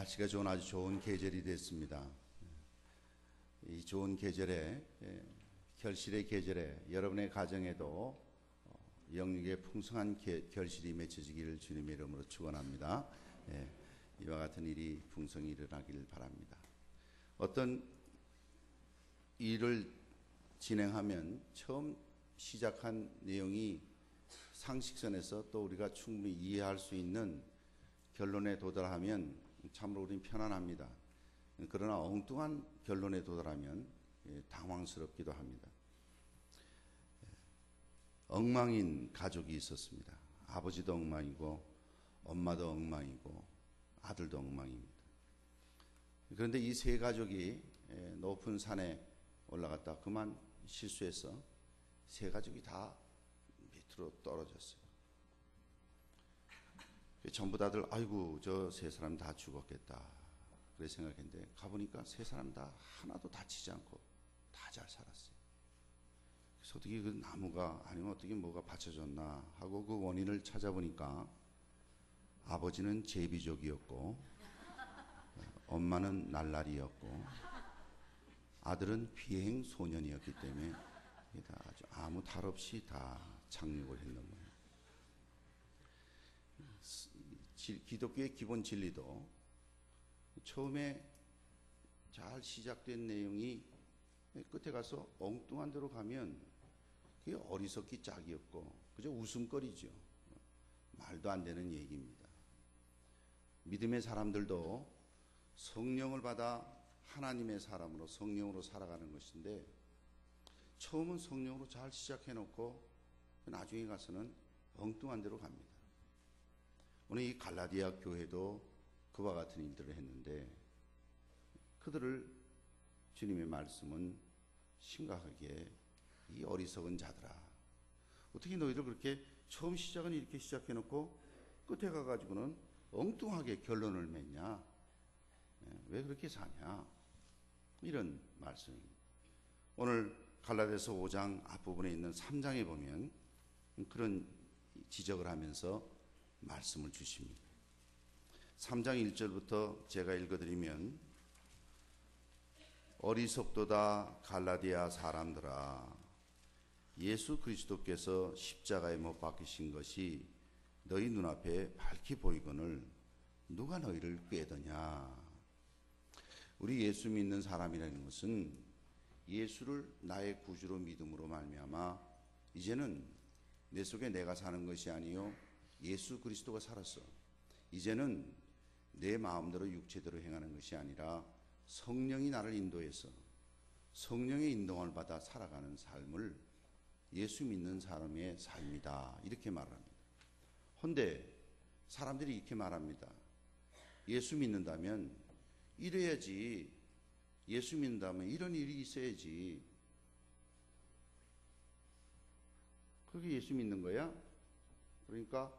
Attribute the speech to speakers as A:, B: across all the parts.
A: 날씨가 좋은 아주 좋은 계절이 됐습니다. 이 좋은 계절에, 결실의 계절에 여러분의 가정에도 영육의 풍성한 결실이 맺혀지기를 주님의 이름으로 축원합니다. 이와 같은 일이 풍성히 일어나길 바랍니다. 어떤 일을 진행하면 처음 시작한 내용이 상식선에서 또 우리가 충분히 이해할 수 있는 결론에 도달하면 참으로 우리는 편안합니다. 그러나 엉뚱한 결론에 도달하면 당황스럽기도 합니다. 엉망인 가족이 있었습니다. 아버지도 엉망이고 엄마도 엉망이고 아들도 엉망입니다. 그런데 이 세 가족이 높은 산에 올라갔다 그만 실수해서 세 가족이 다 밑으로 떨어졌어요. 전부 다들 아이고 저 세 사람 다 죽었겠다 그래 생각했는데 가보니까 세 사람 다 하나도 다치지 않고 다 잘 살았어요. 그래서 어떻게 그 나무가 아니면 어떻게 뭐가 받쳐졌나 하고 그 원인을 찾아보니까 아버지는 제비족이었고 엄마는 날라리였고 아들은 비행 소년이었기 때문에 아주 아무 탈 없이 다 착륙을 했는 거예요. 기독교의 기본 진리도 처음에 잘 시작된 내용이 끝에 가서 엉뚱한 데로 가면 그게 어리석기 짝이었고 그저 웃음거리죠. 말도 안 되는 얘기입니다. 믿음의 사람들도 성령을 받아 하나님의 사람으로 성령으로 살아가는 것인데 처음은 성령으로 잘 시작해놓고 나중에 가서는 엉뚱한 데로 갑니다. 오늘 이 갈라디아 교회도 그와 같은 일들을 했는데 그들을 주님의 말씀은 심각하게 이 어리석은 자들아 어떻게 너희들 그렇게 처음 시작은 이렇게 시작해놓고 끝에 가가지고는 엉뚱하게 결론을 맺냐 왜 그렇게 사냐 이런 말씀입니다. 오늘 갈라디아서 5장 앞부분에 있는 3장에 보면 그런 지적을 하면서 말씀을 주십니다. 3장 1절부터 제가 읽어드리면 어리석도다 갈라디아 사람들아 예수 그리스도께서 십자가에 못 박히신 것이 너희 눈앞에 밝히 보이거늘 누가 너희를 꾀더냐. 우리 예수 믿는 사람이라는 것은 예수를 나의 구주로 믿음으로 말미암아 이제는 내 속에 내가 사는 것이 아니요 예수 그리스도가 살았어. 이제는 내 마음대로 육체대로 행하는 것이 아니라 성령이 나를 인도해서 성령의 인도함을 받아 살아가는 삶을 예수 믿는 사람의 삶이다 이렇게 말합니다. 헌데 사람들이 이렇게 말합니다. 예수 믿는다면 이래야지, 예수 믿는다면 이런 일이 있어야지. 그게 예수 믿는 거야? 그러니까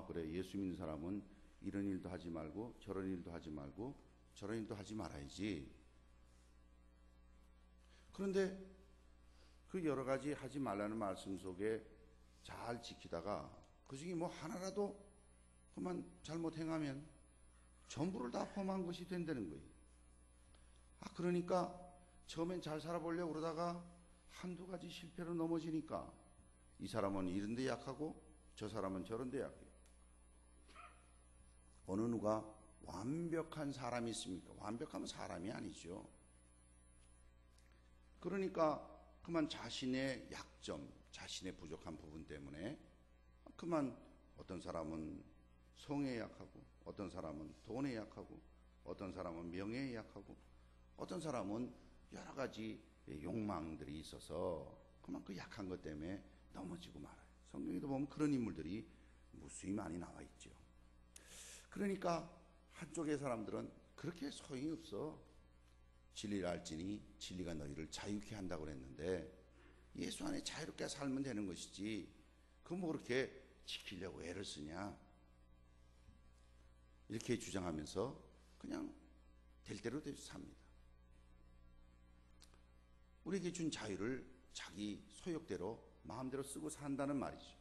A: 그래 예수 믿는 사람은 이런 일도 하지 말고 저런 일도 하지 말고 저런 일도 하지 말아야지. 그런데 그 여러 가지 하지 말라는 말씀 속에 잘 지키다가 그 중에 뭐 하나라도 그만 잘못 행하면 전부를 다 범한 것이 된다는 거예요. 그러니까 처음엔 잘 살아보려고 그러다가 한두 가지 실패로 넘어지니까 이 사람은 이런 데 약하고 저 사람은 저런 데 약해요. 어느 누가 완벽한 사람이 있습니까? 완벽하면 사람이 아니죠. 그러니까 그만 자신의 약점, 자신의 부족한 부분 때문에 그만 어떤 사람은 성에 약하고 어떤 사람은 돈에 약하고 어떤 사람은 명예에 약하고 어떤 사람은 여러 가지 욕망들이 있어서 그만 그 약한 것 때문에 넘어지고 말아요. 성경에도 보면 그런 인물들이 무수히 많이 나와 있죠. 그러니까 한쪽의 사람들은 그렇게 소용이 없어. 진리를 알지니 진리가 너희를 자유케 한다고 그랬는데 예수 안에 자유롭게 살면 되는 것이지 그거 뭐 그렇게 지키려고 애를 쓰냐 이렇게 주장하면서 그냥 될 대로 삽니다. 우리에게 준 자유를 자기 소욕대로 마음대로 쓰고 산다는 말이죠.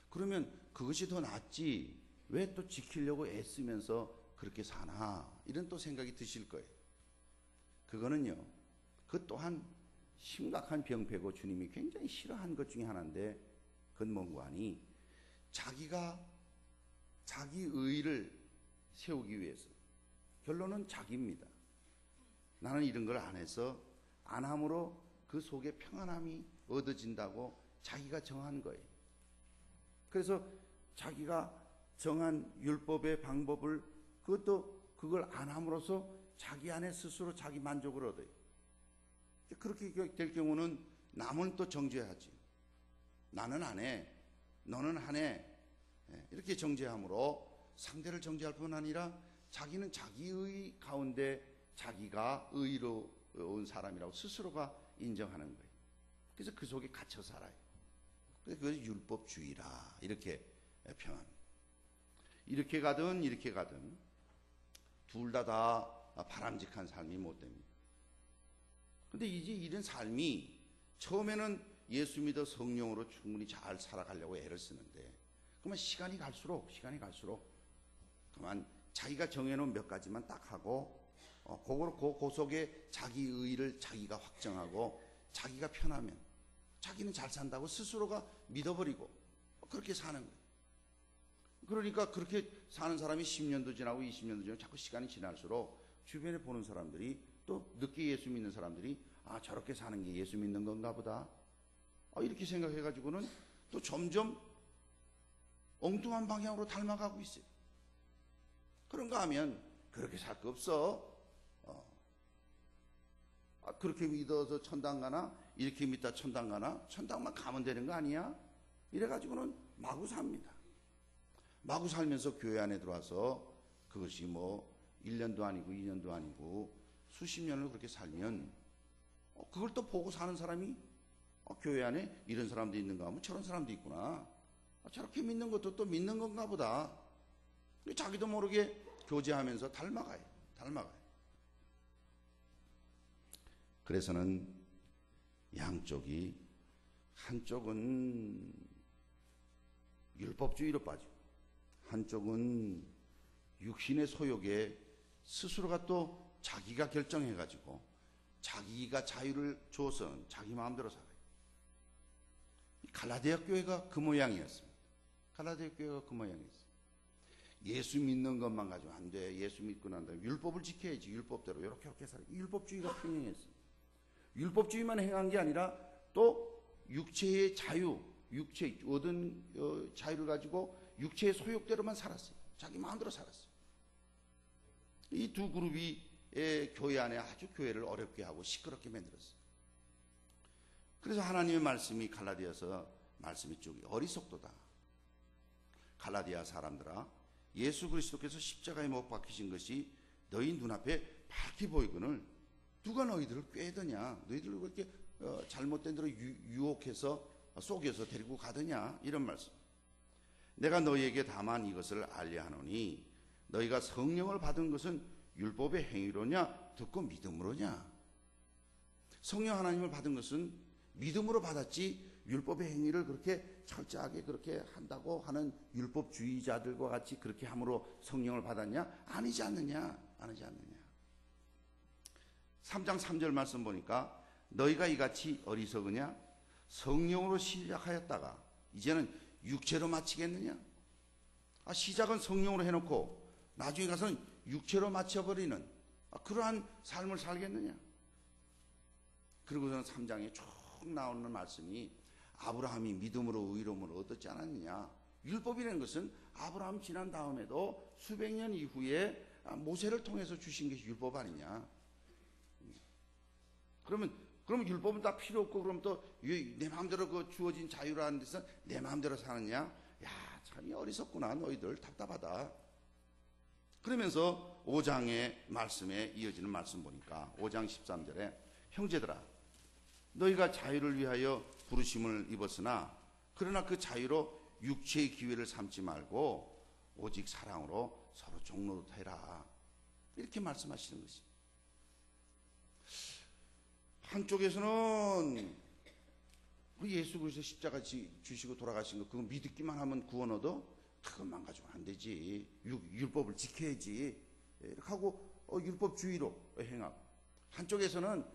A: 그러면 그것이 더 낫지 왜 또 지키려고 애쓰면서 그렇게 사나 이런 또 생각이 드실 거예요. 그거는요, 그 또한 심각한 병폐고 주님이 굉장히 싫어한 것 중에 하나인데, 그건 뭔고 하니 자기가 자기 의의를 세우기 위해서, 결론은 자기입니다. 나는 이런 걸 안 해서 안 함으로 그 속에 평안함이 얻어진다고 자기가 정한 거예요. 그래서 자기가 정한 율법의 방법을, 그걸 안 함으로써 자기 안에 스스로 자기 만족을 얻어요. 그렇게 될 경우는 남은 또 정죄하지. 나는 안 해, 너는 하네, 이렇게 정죄함으로 상대를 정죄할 뿐 아니라 자기는 자기의 가운데 자기가 의로운 사람이라고 스스로가 인정하는 거예요. 그래서 그 속에 갇혀 살아요. 그래서 그것이 율법주의라 이렇게 평합니다. 이렇게 가든 이렇게 가든 둘 다 바람직한 삶이 못 됩니다. 근데 이제 이런 삶이 처음에는 예수 믿어 성령으로 충분히 잘 살아가려고 애를 쓰는데, 그러면 시간이 갈수록 그만 자기가 정해놓은 몇 가지만 딱 하고, 그 속에 자기 의의를 자기가 확정하고 자기가 편하면 자기는 잘 산다고 스스로가 믿어버리고 그렇게 사는 거예요. 그러니까 그렇게 사는 사람이 10년도 지나고 20년도 지나고 자꾸 시간이 지날수록 주변에 보는 사람들이, 또 늦게 예수 믿는 사람들이, 아, 저렇게 사는 게 예수 믿는 건가 보다, 이렇게 생각해가지고는 또 점점 엉뚱한 방향으로 닮아가고 있어요. 그런가 하면 그렇게 살 거 없어, 그렇게 믿어서 천당 가나, 이렇게 믿다 천당 가나, 천당만 가면 되는 거 아니야? 이래가지고는 마구 삽니다. 마구 살면서 교회 안에 들어와서 그것이 뭐 1년도 아니고 2년도 아니고 수십 년을 그렇게 살면 그걸 또 보고 사는 사람이, 교회 안에 이런 사람도 있는가 하면 저런 사람도 있구나, 저렇게 믿는 것도 또 믿는 건가 보다, 자기도 모르게 교제하면서 닮아가요. 그래서는 양쪽이, 한쪽은 율법주의로 빠지고 한쪽은 육신의 소욕에 스스로가 또 자기가 결정해가지고 자기가 자유를 줘서 자기 마음대로 살아요. 갈라디아 교회가 그 모양이었습니다. 예수 믿는 것만 가지고 안 돼. 예수 믿고 난 다음에 율법을 지켜야지. 율법대로 이렇게 살아요. 율법주의가 평행했어요. 율법주의만 행한 게 아니라 또 육체의 자유, 육체 얻은 자유를 가지고 육체의 소욕대로만 살았어요. 자기 마음대로 살았어요. 이 두 그룹이 교회 안에 아주 교회를 어렵게 하고 시끄럽게 만들었어요. 그래서 하나님의 말씀이 갈라디아서 말씀이 쭉 어리석도다. 갈라디아 사람들아, 예수 그리스도께서 십자가에 못 박히신 것이 너희 눈앞에 밝히 보이거늘 누가 너희들을 꾀더냐? 너희들을 그렇게 잘못된 대로 유혹해서 속여서 데리고 가더냐? 이런 말씀. 내가 너희에게 다만 이것을 알려하노니 너희가 성령을 받은 것은 율법의 행위로냐 듣고 믿음으로냐? 성령 하나님을 받은 것은 믿음으로 받았지 율법의 행위를 그렇게 철저하게 그렇게 한다고 하는 율법주의자들과 같이 그렇게 함으로 성령을 받았냐? 아니지 않느냐? 3장 3절 말씀 보니까 너희가 이같이 어리석으냐? 성령으로 시작하였다가 이제는 육체로 마치겠느냐? 시작은 성령으로 해놓고 나중에 가서는 육체로 마쳐버리는 그러한 삶을 살겠느냐? 그리고서는 3장에 쭉 나오는 말씀이 아브라함이 믿음으로 의로움을 얻었지 않았느냐? 율법이라는 것은 아브라함 지난 다음에도 수백 년 이후에 모세를 통해서 주신 것이 율법 아니냐? 그러면 율법은 다 필요 없고, 그럼 또 내 마음대로 그 주어진 자유라는 데서 내 마음대로 사느냐? 야, 참 어리석구나. 너희들 답답하다. 그러면서 5장의 말씀에 이어지는 말씀 보니까 5장 13절에 형제들아, 너희가 자유를 위하여 부르심을 입었으나 그러나 그 자유로 육체의 기회를 삼지 말고 오직 사랑으로 서로 종로도 해라. 이렇게 말씀하시는 것입니다. 한쪽에서는 예수 그리스도 십자가 주시고 돌아가신 거 그거 믿기만 하면 구원 얻어? 그것만 가지고 안 되지. 율법을 지켜야지. 이렇게 하고 율법주의로 행하고, 한쪽에서는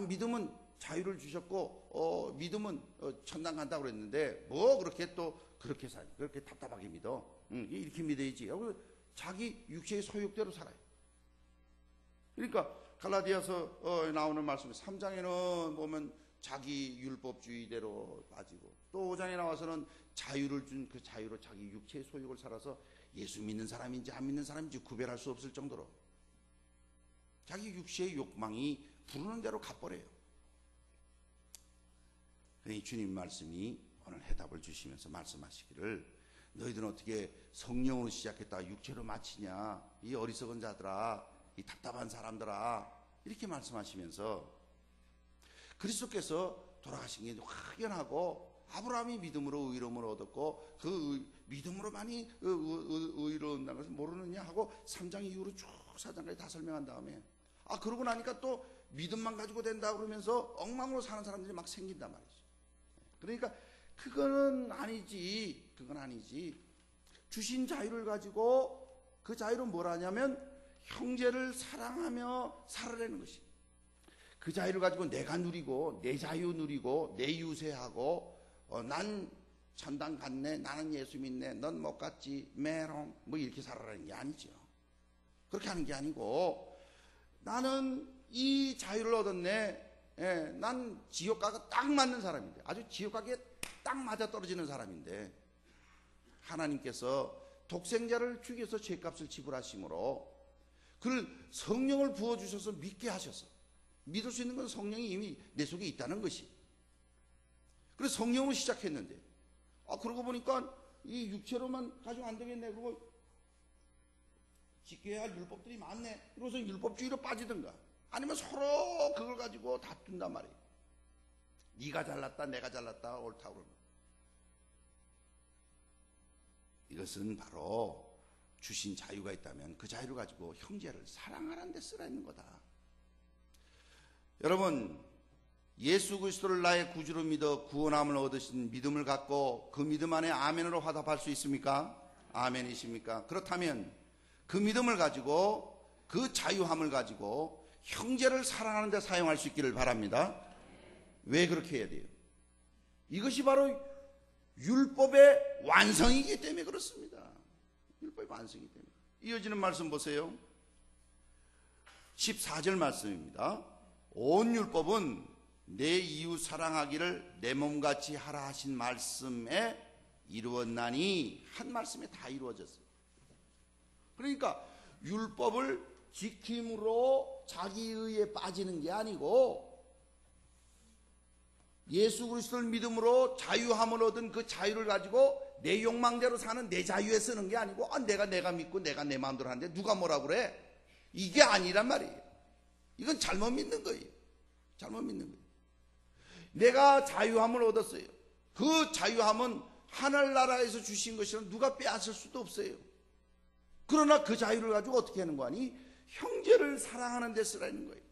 A: 믿음은 자유를 주셨고 믿음은 천당 간다고 그랬는데 뭐 그렇게 또 그렇게 그렇게 답답하게 믿어. 이렇게 믿어야지. 자기 육체의 소욕대로 살아요. 그러니까 갈라디아서 나오는 말씀 3장에는 보면 자기 율법주의대로 빠지고, 또 5장에 나와서는 자유를 준 그 자유로 자기 육체의 소욕을 살아서 예수 믿는 사람인지 안 믿는 사람인지 구별할 수 없을 정도로 자기 육체의 욕망이 부르는 대로 가버려요. 그러니 주님 말씀이 오늘 해답을 주시면서 말씀하시기를, 너희들은 어떻게 성령으로 시작했다 육체로 마치냐, 이 어리석은 자들아, 이 답답한 사람들아, 이렇게 말씀하시면서 그리스도께서 돌아가신 게 확연하고, 아브라함이 믿음으로 의로움을 얻었고 그 믿음으로만이 의로운다는 것을 모르느냐 하고 3장 이후로 쭉 4장까지 다 설명한 다음에, 그러고 나니까 또 믿음만 가지고 된다 그러면서 엉망으로 사는 사람들이 막 생긴단 말이죠. 그러니까 그건 아니지. 주신 자유를 가지고, 그 자유는 뭐라냐면 형제를 사랑하며 살아내는 것이. 그 자유를 가지고 내가 누리고, 내 자유 누리고, 내 유세하고, 난 천당 갔네, 나는 예수 믿네, 넌 못 갔지, 메롱, 뭐 이렇게 살아라는 게 아니죠. 그렇게 하는 게 아니고, 나는 이 자유를 얻었네, 난 지옥가가 딱 맞는 사람인데, 아주 지옥가에 딱 맞아 떨어지는 사람인데, 하나님께서 독생자를 죽여서 죄값을 지불하심으로 그를 성령을 부어주셔서 믿게 하셔서, 믿을 수 있는 건 성령이 이미 내 속에 있다는 것이. 그래서 성령으로 시작했는데, 그러고 보니까 이 육체로만 가지고 안 되겠네. 그리고 지켜야 할 율법들이 많네. 그래서 율법주의로 빠지든가, 아니면 서로 그걸 가지고 다툰단 말이에요. 네가 잘났다, 내가 잘났다, 옳다 그러면. 이것은 바로 주신 자유가 있다면 그 자유를 가지고 형제를 사랑하라는 데 쓰라 있는 거다. 여러분, 예수 그리스도를 나의 구주로 믿어 구원함을 얻으신 믿음을 갖고 그 믿음 안에 아멘으로 화답할 수 있습니까? 아멘이십니까? 그렇다면 그 믿음을 가지고, 그 자유함을 가지고 형제를 사랑하는 데 사용할 수 있기를 바랍니다. 왜 그렇게 해야 돼요? 이것이 바로 율법의 완성이기 때문에 그렇습니다. 율법의 완성이기 때문에. 이어지는 말씀 보세요. 14절 말씀입니다. 온 율법은 내 이웃 사랑하기를 내 몸같이 하라 하신 말씀에 이루었나니, 한 말씀에 다 이루어졌어요. 그러니까 율법을 지킴으로 자기의에 빠지는 게 아니고, 예수 그리스도를 믿음으로 자유함을 얻은 그 자유를 가지고 내 욕망대로 사는 내 자유에 쓰는 게 아니고, 내가 믿고 내가 내 마음대로 하는데 누가 뭐라 그래? 이게 아니란 말이에요. 이건 잘못 믿는 거예요. 잘못 믿는 거예요. 내가 자유함을 얻었어요. 그 자유함은 하늘나라에서 주신 것이라 누가 빼앗을 수도 없어요. 그러나 그 자유를 가지고 어떻게 하는 거 아니? 형제를 사랑하는 데 쓰라는 거예요.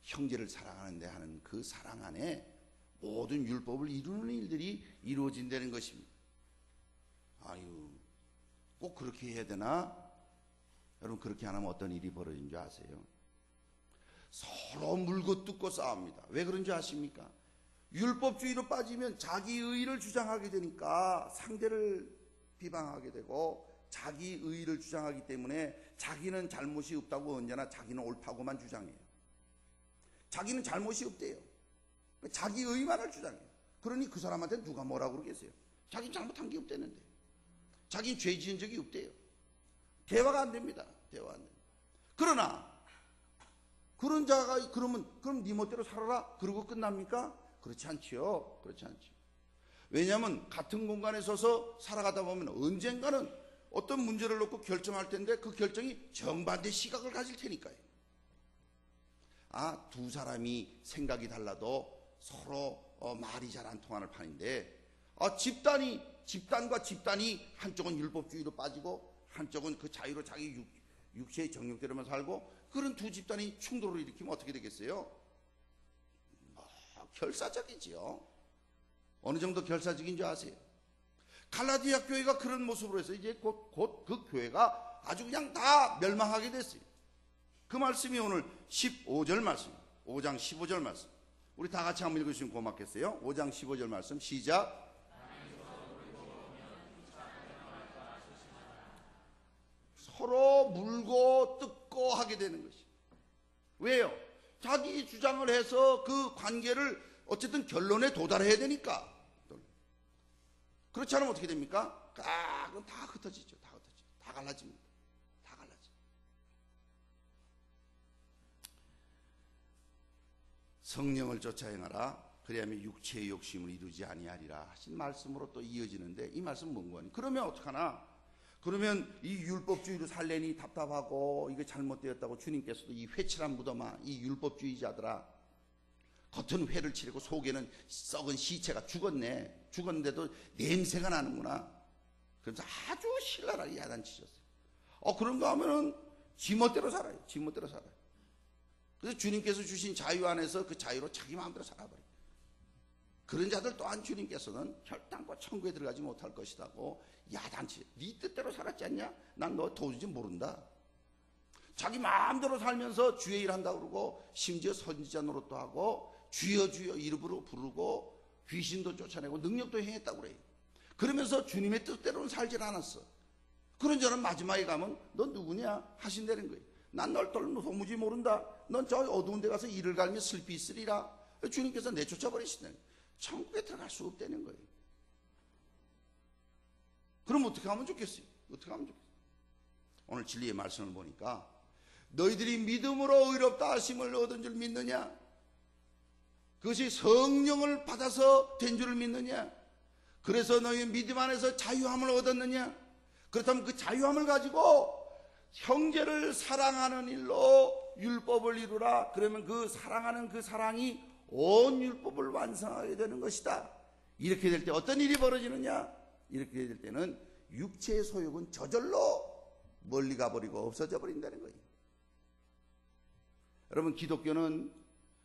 A: 형제를 사랑하는 데 하는 그 사랑 안에 모든 율법을 이루는 일들이 이루어진다는 것입니다. 꼭 그렇게 해야 되나? 여러분, 그렇게 안 하면 어떤 일이 벌어진 줄 아세요? 서로 물고 뜯고 싸웁니다. 왜 그런 줄 아십니까? 율법주의로 빠지면 자기 의의를 주장하게 되니까 상대를 비방하게 되고, 자기 의의를 주장하기 때문에 자기는 잘못이 없다고 언제나 자기는 옳다고만 주장해요. 자기는 잘못이 없대요. 자기 의의만을 주장해요. 그러니 그 사람한테 누가 뭐라고 그러겠어요? 자기는 잘못한 게 없대는데, 자기는 죄 지은 적이 없대요. 대화가 안 됩니다. 대화가 안 됩니다. 그러나 그런 자가 그럼 네 멋대로 살아라 그러고 끝납니까? 그렇지 않지요. 그렇지 않죠. 왜냐하면 같은 공간에 서서 살아가다 보면 언젠가는 어떤 문제를 놓고 결정할 텐데, 그 결정이 정반대 시각을 가질 테니까요. 두 사람이 생각이 달라도 서로 말이 잘 안 통하는 판인데, 집단과 집단이 한쪽은 율법주의로 빠지고 한쪽은 그 자유로 자기 육체의 정욕대로만 살고, 그런 두 집단이 충돌을 일으키면 어떻게 되겠어요? 결사적이지요. 어느 정도 결사적인 줄 아세요? 갈라디아 교회가 그런 모습으로 해서 이제 곧 그 교회가 아주 그냥 다 멸망하게 됐어요. 그 말씀이 오늘 15절 말씀, 5장 15절 말씀. 우리 다 같이 한번 읽으시면 고맙겠어요. 5장 15절 말씀 시작. 서로 물고 뜯고 하게 되는 것이. 왜요? 자기 주장을 해서 그 관계를 어쨌든 결론에 도달해야 되니까. 그렇지 않으면 어떻게 됩니까? 그럼 다 흩어지죠. 다 흩어지죠. 다 갈라집니다. 다 갈라져. 성령을 쫓아 행하라. 그래야면 육체의 욕심을 이루지 아니하리라 하신 말씀으로 또 이어지는데, 이 말씀 뭔가? 그러면 어떡하나? 그러면 이 율법주의로 살려니 답답하고 이게 잘못되었다고 주님께서도 이 회칠한 무덤아, 이 율법주의자들아, 겉은 회를 칠하고 속에는 썩은 시체가 죽었네. 죽었는데도 냄새가 나는구나. 그래서 아주 신랄하게 야단치셨어요. 그런가 하면은 지멋대로 살아요. 지멋대로 살아요. 그래서 주님께서 주신 자유 안에서 그 자유로 자기 마음대로 살아버려요. 그런 자들 또한 주님께서는 혈당과 천국에 들어가지 못할 것이라고 야단치. 네 뜻대로 살았지 않냐? 난 너 도저히 모른다. 자기 마음대로 살면서 주의 일 한다고 그러고, 심지어 선지자 노릇도 하고, 주여 주여 이름으로 부르고, 귀신도 쫓아내고 능력도 행했다고 그래요. 그러면서 주님의 뜻대로는 살질 않았어. 그런 자는 마지막에 가면 너 누구냐 하신다는 거예요. 난 널 도무지 모른다. 넌 저 어두운 데 가서 이를 갈며 슬피 있으리라. 주님께서 내쫓아버리신다는 거예요. 천국에 들어갈 수 없다는 거예요. 그럼 어떻게 하면 좋겠어요? 어떻게 하면 좋겠어요? 오늘 진리의 말씀을 보니까, 너희들이 믿음으로 의롭다 하심을 얻은 줄 믿느냐? 그것이 성령을 받아서 된 줄을 믿느냐? 그래서 너희 믿음 안에서 자유함을 얻었느냐? 그렇다면 그 자유함을 가지고 형제를 사랑하는 일로 율법을 이루라. 그러면 그 사랑하는 그 사랑이 온 율법을 완성하게 되는 것이다. 이렇게 될 때 어떤 일이 벌어지느냐? 이렇게 될 때는 육체의 소욕은 저절로 멀리 가버리고 없어져 버린다는 거예요. 여러분, 기독교는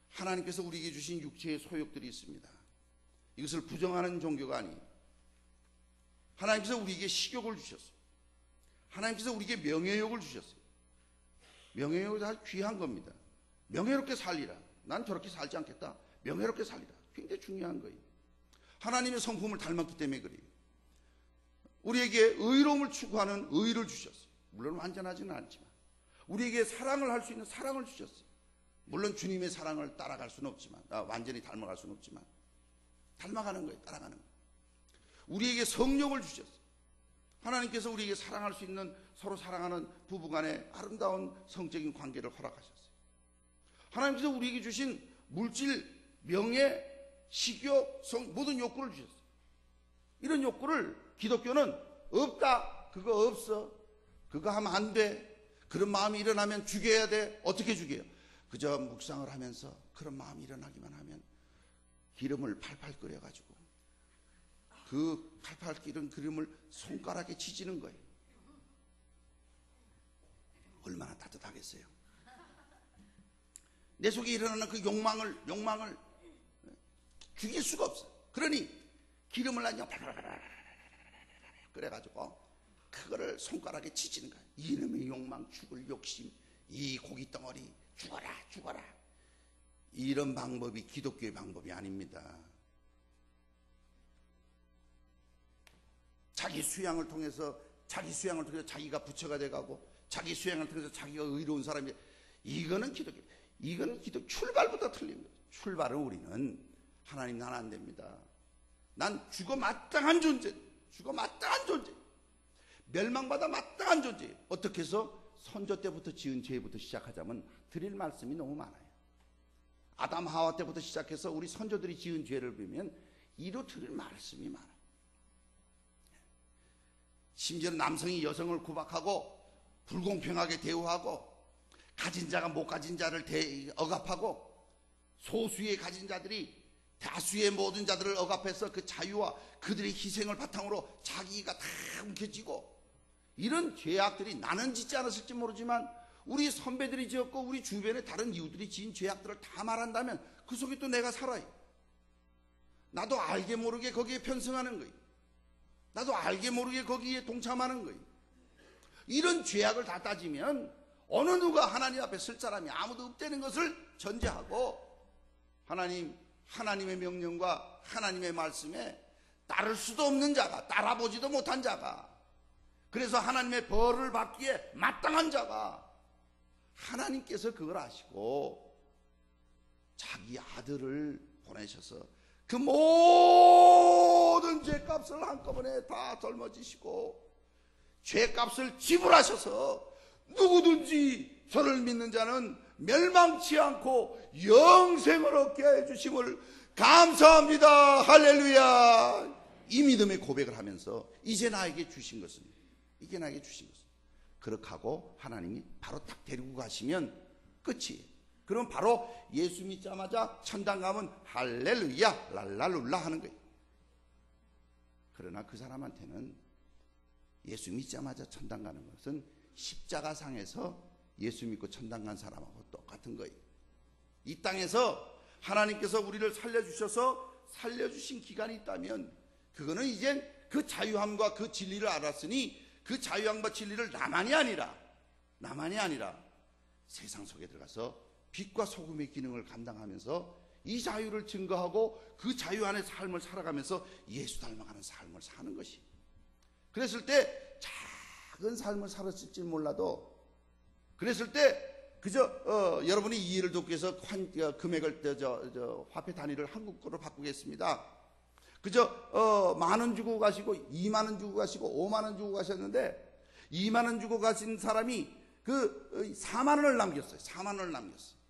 A: 하나님께서 우리에게 주신 육체의 소욕들이 있습니다. 이것을 부정하는 종교가 아니에요. 하나님께서 우리에게 식욕을 주셨어요. 하나님께서 우리에게 명예욕을 주셨어요. 명예욕은 아주 귀한 겁니다. 명예롭게 살리라. 난 저렇게 살지 않겠다. 명예롭게 살리라. 굉장히 중요한 거예요. 하나님의 성품을 닮았기 때문에 그래요. 우리에게 의로움을 추구하는 의를 주셨어요. 물론 완전하지는 않지만 우리에게 사랑을 할 수 있는 사랑을 주셨어요. 물론 주님의 사랑을 따라갈 수는 없지만, 완전히 닮아갈 수는 없지만 닮아가는 거예요. 따라가는 거예요. 우리에게 성령을 주셨어요. 하나님께서 우리에게 사랑할 수 있는, 서로 사랑하는 부부간의 아름다운 성적인 관계를 허락하셨어요. 하나님께서 우리에게 주신 물질, 명예, 식욕, 모든 욕구를 주셨어요. 이런 욕구를 기독교는 없다. 그거 없어. 그거 하면 안 돼. 그런 마음이 일어나면 죽여야 돼. 어떻게 죽여요? 그저 묵상을 하면서 그런 마음이 일어나기만 하면 기름을 팔팔 끓여가지고 그 팔팔 끓은 기름을 손가락에 지지는 거예요. 얼마나 따뜻하겠어요. 내 속에 일어나는 그 욕망을 죽일 수가 없어. 그러니 기름을 그냥 팔팔 끓여가지고 그거를 손가락에 치지는 거야. 이놈의 욕망, 죽을 욕심, 이 고기 덩어리, 죽어라 죽어라. 이런 방법이 기독교의 방법이 아닙니다. 자기 수양을 통해서 자기가 부처가 돼가고, 자기 수양을 통해서 자기가 의로운 사람이, 이거는 기독교. 이건 기독 출발부터 틀린 거예요. 출발은 우리는 하나님 나는 안 됩니다. 난 죽어 마땅한 존재, 멸망받아 마땅한 존재. 어떻게 해서? 선조 때부터 지은 죄부터 시작하자면 드릴 말씀이 너무 많아요. 아담 하와 때부터 시작해서 우리 선조들이 지은 죄를 보면 이로 드릴 말씀이 많아요. 심지어 남성이 여성을 구박하고 불공평하게 대우하고, 가진 자가 못 가진 자를 억압하고, 소수의 가진 자들이 다수의 모든 자들을 억압해서 그 자유와 그들의 희생을 바탕으로 자기가 다 움켜쥐고, 이런 죄악들이 나는 짓지 않았을지 모르지만 우리 선배들이 지었고 우리 주변의 다른 이웃들이 지은 죄악들을 다 말한다면 그 속에 또 내가 살아요. 나도 알게 모르게 거기에 편승하는 거예요. 나도 알게 모르게 거기에 동참하는 거예요. 이런 죄악을 다 따지면 어느 누가 하나님 앞에 설 사람이 아무도 없다는 것을 전제하고 하나님의 명령과 하나님의 말씀에 따를 수도 없는 자가, 따라보지도 못한 자가, 그래서 하나님의 벌을 받기에 마땅한 자가, 하나님께서 그걸 아시고 자기 아들을 보내셔서 그 모든 죄값을 한꺼번에 다 짊어지시고 죄값을 지불하셔서 누구든지 저를 믿는 자는 멸망치 않고 영생을 얻게 해주심을 감사합니다. 할렐루야. 이 믿음의 고백을 하면서 이제 나에게 주신 것은, 이게 나에게 주신 것은, 그렇게 하고 하나님이 바로 딱 데리고 가시면 끝이. 그럼 바로 예수 믿자마자 천당 가면 할렐루야 랄랄룰라 하는 거예요. 그러나 그 사람한테는 예수 믿자마자 천당 가는 것은 십자가상에서 예수 믿고 천당 간 사람하고 똑같은 거예요. 이 땅에서 하나님께서 우리를 살려주셔서 살려주신 기간이 있다면 그거는 이젠 그 자유함과 그 진리를 알았으니 그 자유함과 진리를 나만이 아니라 세상 속에 들어가서 빛과 소금의 기능을 감당하면서 이 자유를 증거하고 그 자유 안에 삶을 살아가면서 예수 닮아가는 삶을 사는 것이. 그랬을 때 작은 삶을 살았을지 몰라도, 그랬을 때 그저 여러분이 이해를 돕기 위해서 금액을 화폐 단위를 한국 거로 바꾸겠습니다. 그저 만 원 주고 가시고 2만 원 주고 가시고 5만 원 주고 가셨는데 2만 원 주고 가신 사람이 그 4만 원을 남겼어요. 4만 원을 남겼어요.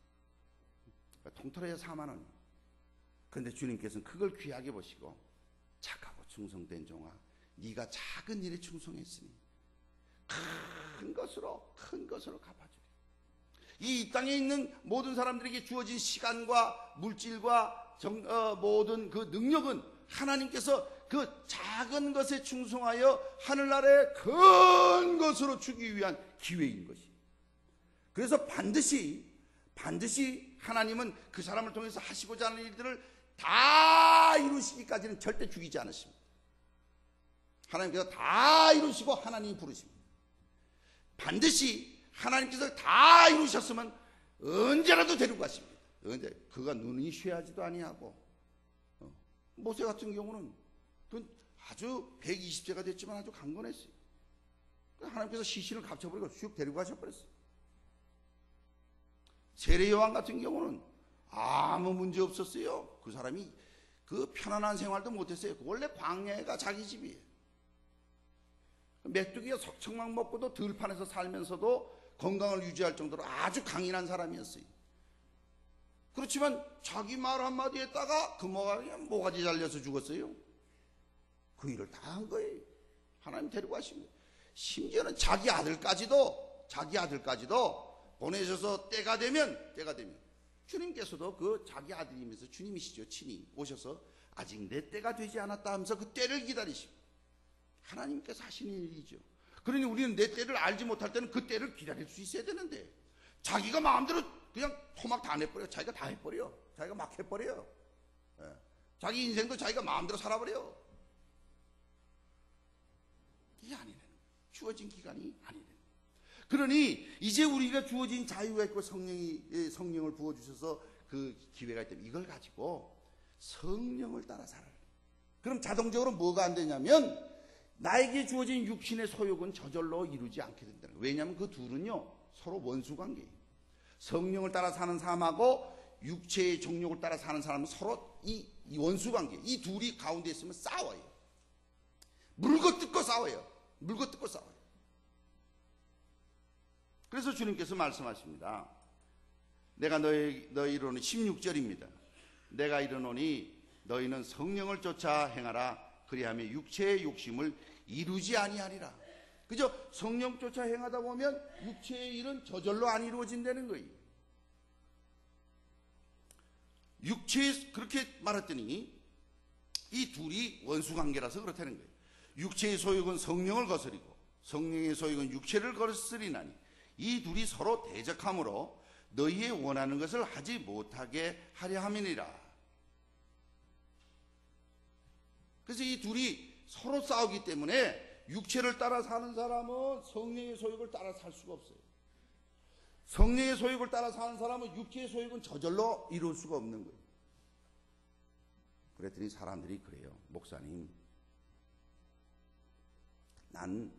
A: 통틀어야 4만 원. 그런데 주님께서는 그걸 귀하게 보시고 착하고 충성된 종아, 네가 작은 일에 충성했으니 큰 것으로 갚아주리. 이 땅에 있는 모든 사람들에게 주어진 시간과 물질과 모든 그 능력은 하나님께서 그 작은 것에 충성하여 하늘나라의 큰 것으로 주기 위한 기회인 것이. 그래서 반드시 하나님은 그 사람을 통해서 하시고자 하는 일들을 다 이루시기까지는 절대 죽이지 않으십니다. 하나님께서 다 이루시고 하나님이 부르십니다. 반드시 하나님께서 다 이루셨으면 언제라도 데리고 가십니다. 언제 그가 눈이 쉬하지도 아니하고, 모세 같은 경우는 아주 120세가 됐지만 아주 강건했어요. 하나님께서 시신을 갚쳐버리고 슉 데리고 가셔버렸어요. 세례 요한 같은 경우는 아무 문제 없었어요. 그 사람이 그 편안한 생활도 못했어요. 원래 광야가 자기 집이에요. 메뚜기가 석청만 먹고도 들판에서 살면서도 건강을 유지할 정도로 아주 강인한 사람이었어요. 그렇지만 자기 말 한마디 했다가 그 모가지 잘려서 죽었어요. 그 일을 다 한 거예요. 하나님 데리고 가십니다. 심지어는 자기 아들까지도 보내셔서 때가 되면 주님께서도 그 자기 아들이면서 주님이시죠. 친히 오셔서 아직 내 때가 되지 않았다 하면서 그 때를 기다리시고, 하나님께서 하시는 일이죠. 그러니 우리는 내 때를 알지 못할 때는 그 때를 기다릴 수 있어야 되는데, 자기가 마음대로 그냥 토막 다 내버려. 자기가 다 해버려. 자기가 막 해버려요. 자기 인생도 자기가 마음대로 살아버려. 이게 아니네. 주어진 기간이 아니네. 그러니 이제 우리가 주어진 자유가 있고 성령을 부어주셔서 그 기회가 있다면 이걸 가지고 성령을 따라 살아라. 그럼 자동적으로 뭐가 안 되냐면 나에게 주어진 육신의 소욕은 저절로 이루지 않게 된다는 거예요. 왜냐하면 그 둘은요 서로 원수관계예요. 성령을 따라 사는 사람하고 육체의 정욕을 따라 사는 사람은 서로 이 원수관계, 이 둘이 가운데 있으면 싸워요. 물고 뜯고 싸워요. 그래서 주님께서 말씀하십니다. 내가 너희 이르노니 16절입니다. 내가 이르노니 너희는 성령을 쫓아 행하라. 그리하면 육체의 욕심을 이루지 아니하리라. 그죠? 성령 쫓아 행하다 보면 육체의 일은 저절로 안 이루어진다는 거예요. 육체에 그렇게 말했더니 이 둘이 원수관계라서 그렇다는 거예요. 육체의 소욕은 성령을 거스리고 성령의 소욕은 육체를 거스리나니 이 둘이 서로 대적함으로 너희의 원하는 것을 하지 못하게 하려 함이니라. 그래서 이 둘이 서로 싸우기 때문에 육체를 따라 사는 사람은 성령의 소욕을 따라 살 수가 없어요. 성령의 소욕을 따라 사는 사람은 육체의 소욕은 저절로 이룰 수가 없는 거예요. 그랬더니 사람들이 그래요. 목사님, 난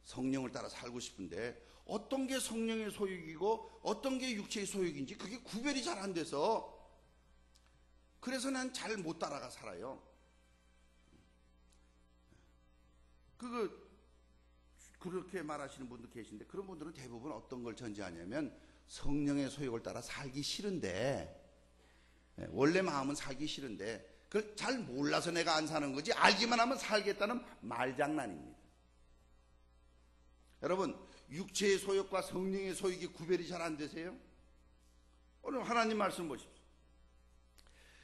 A: 성령을 따라 살고 싶은데 어떤 게 성령의 소욕이고 어떤 게 육체의 소욕인지 그게 구별이 잘 안 돼서 그래서 난 잘 못 따라가 살아요. 그렇게 말하시는 분도 계신데 그런 분들은 대부분 어떤 걸 전제하냐면 성령의 소욕을 따라 살기 싫은데, 원래 마음은 살기 싫은데 그걸 잘 몰라서 내가 안 사는 거지 알기만 하면 살겠다는 말장난입니다. 여러분, 육체의 소욕과 성령의 소욕이 구별이 잘 안 되세요? 오늘 하나님 말씀 보십시오.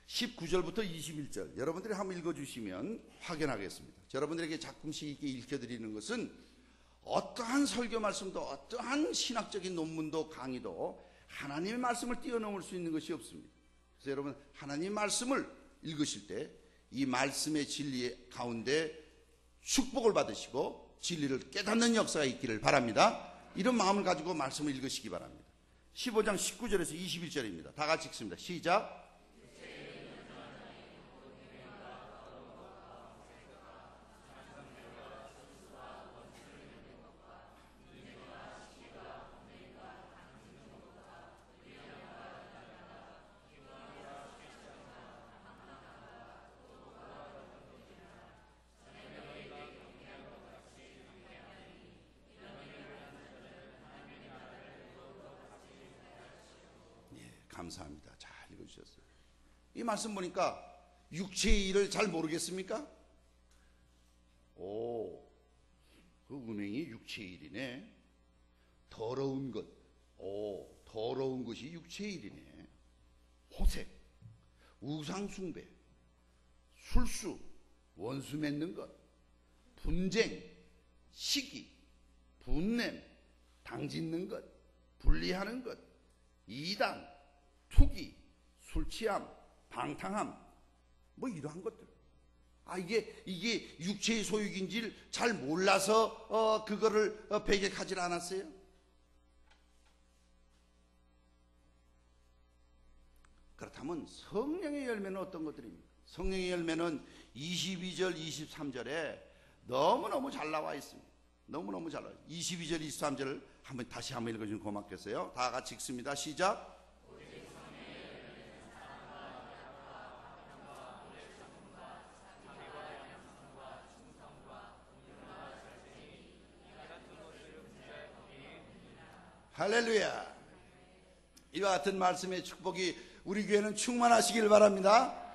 A: 19절부터 21절 여러분들이 한번 읽어주시면 확인하겠습니다. 여러분들에게 가끔씩 이렇게 읽혀드리는 것은 어떠한 설교 말씀도 어떠한 신학적인 논문도 강의도 하나님의 말씀을 뛰어넘을 수 있는 것이 없습니다. 그래서 여러분, 하나님 말씀을 읽으실 때 이 말씀의 진리 가운데 축복을 받으시고 진리를 깨닫는 역사가 있기를 바랍니다. 이런 마음을 가지고 말씀을 읽으시기 바랍니다. 15장 19절에서 21절입니다. 다 같이 읽습니다. 시작. 감사합니다. 잘 읽어주셨어요. 이 말씀 보니까 육체의 일을 잘 모르겠습니까? 오, 그 음행이 육체의 일이네. 더러운 것, 오, 더러운 것이 육체의 일이네. 호색, 우상숭배, 술수, 원수 맺는 것, 분쟁, 시기, 분냄, 당짓는 것, 분리하는 것, 이단, 투기, 술취함, 방탕함, 뭐 이러한 것들. 이게 육체의 소욕인지를 잘 몰라서 그거를 배격하지 않았어요? 그렇다면 성령의 열매는 어떤 것들입니까? 성령의 열매는 22절, 23절에 너무너무 잘 나와 있습니다. 너무너무 잘 나와 있습니다. 22절, 23절을 다시 한번 읽어주면 고맙겠어요. 다 같이 읽습니다. 시작. 할렐루야. 이와 같은 말씀의 축복이 우리 교회는 충만하시길 바랍니다.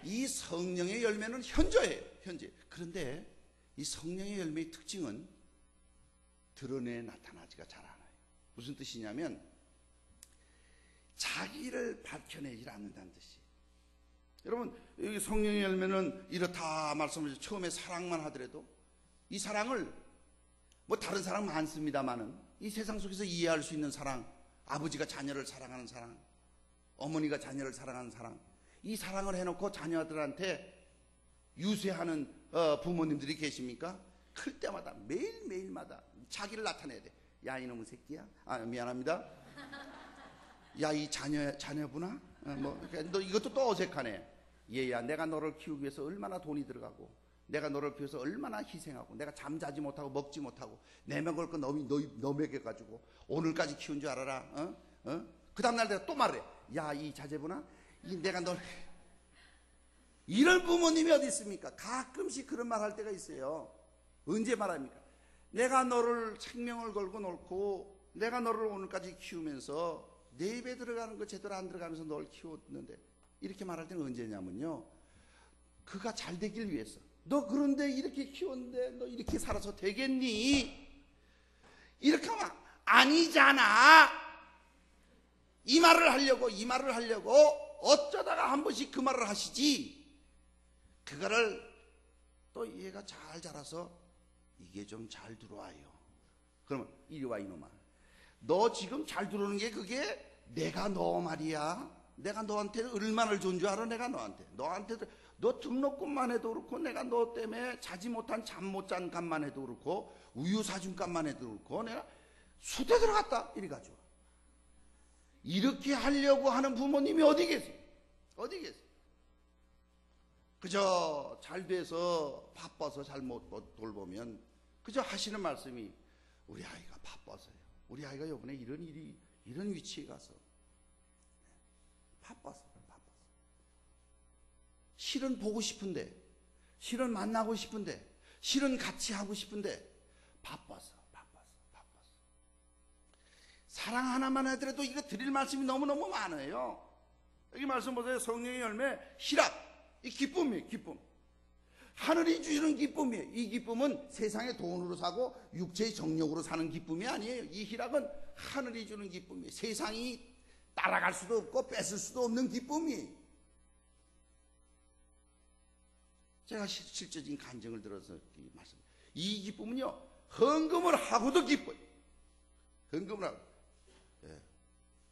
A: 이 성령의 열매는 현저해요. 현재. 그런데 이 성령의 열매의 특징은 드러내 나타나지가 잘 않아요. 무슨 뜻이냐면 자기를 밝혀내지 않는다는 뜻이에요. 여러분, 여기 성령의 열매는 이렇다 말씀하셨죠. 처음에 사랑만 하더라도 이 사랑을 뭐 다른 사랑 많습니다만은 이 세상 속에서 이해할 수 있는 사랑, 아버지가 자녀를 사랑하는 사랑, 어머니가 자녀를 사랑하는 사랑, 이 사랑을 해놓고 자녀들한테 유세하는 부모님들이 계십니까? 클 때마다 매일매일마다 자기를 나타내야 돼. 야, 이놈의 새끼야. 미안합니다. 야, 이 자녀구나. 너 이것도 또 어색하네. 얘야, 내가 너를 키우기 위해서 얼마나 돈이 들어가고, 내가 너를 키우기 위해서 얼마나 희생하고, 내가 잠자지 못하고 먹지 못하고 내 먹을 거 너 먹여가지고 오늘까지 키운 줄 알아라. 그 다음날 내가 또 말해. 야, 이 자제분아, 내가 널. 이런 부모님이 어디 있습니까? 가끔씩 그런 말 할 때가 있어요. 언제 말합니까? 내가 너를 생명을 걸고 놓고 내가 너를 오늘까지 키우면서 내 입에 들어가는 거 제대로 안 들어가면서 널 키웠는데, 이렇게 말할 때는 언제냐면요, 그가 잘 되길 위해서. 너 그런데 이렇게 키웠는데 너 이렇게 살아서 되겠니? 이렇게 하면 아니잖아. 이 말을 하려고 어쩌다가 한 번씩 그 말을 하시지. 그거를 또 얘가 잘 자라서 이게 좀 잘 들어와요. 그러면 이리 와, 이놈아. 너 지금 잘 들어오는 게 그게 내가 너 말이야. 내가 너한테 얼마나 좋은 줄 알아? 내가 너한테 너 등록금만 해도 그렇고, 내가 너 때문에 자지 못한 잠 못 잔 값만 해도 그렇고, 우유 사준 값만 해도 그렇고, 내가 수대 들어갔다 이리 가지고. 이렇게 하려고 하는 부모님이 어디 계세요? 어디 계세요? 그저 잘 돼서 바빠서 잘못 돌보면 그저 하시는 말씀이, 우리 아이가 바빠서요. 우리 아이가 이번에 이런 위치에 가서 바빠서. 실은 보고 싶은데, 실은 만나고 싶은데, 실은 같이 하고 싶은데 바빠서. 사랑 하나만 하더라도 이거 드릴 말씀이 너무너무 많아요. 여기 말씀 보세요. 성령의 열매 희락, 이 기쁨이에요. 기쁨. 하늘이 주시는 기쁨이에요. 이 기쁨은 세상의 돈으로 사고 육체의 정력으로 사는 기쁨이 아니에요. 이 희락은 하늘이 주는 기쁨이에요. 세상이 따라갈 수도 없고 뺏을 수도 없는 기쁨이에요. 제가 실제적인 간증을 들어서 말씀. 이 기쁨은요, 헌금을 하고도 기뻐요. 헌금을 하고. 예.